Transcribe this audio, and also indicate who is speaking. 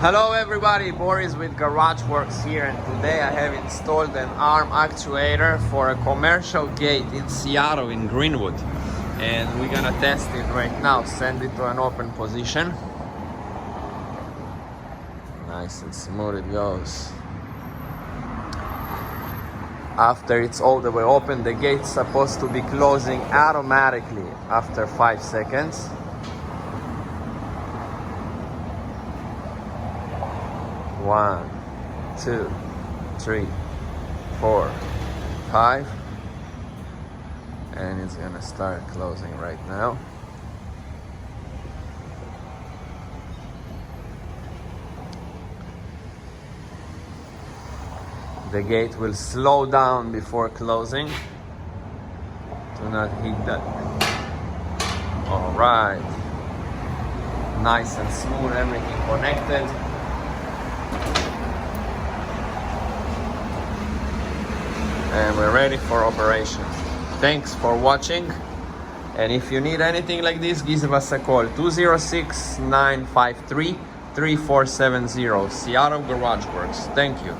Speaker 1: Hello everybody, Boris with GarageWorks here, and today I have installed an arm actuator for a commercial gate in Seattle in Greenwood, and we're gonna test it right now. Send it to an open position. Nice and smooth it goes. After it's all the way open, the gate's supposed to be closing automatically after 5 seconds. One, two, three, 4, 5, and it's gonna start closing right now. The gate will slow down before closing. Do not hit that. All right, nice and smooth, everything connected. And we're ready for operation. Thanks for watching, and if you need anything like this, give us a call. 206-953-3470. Seattle GarageWorks. Thank you.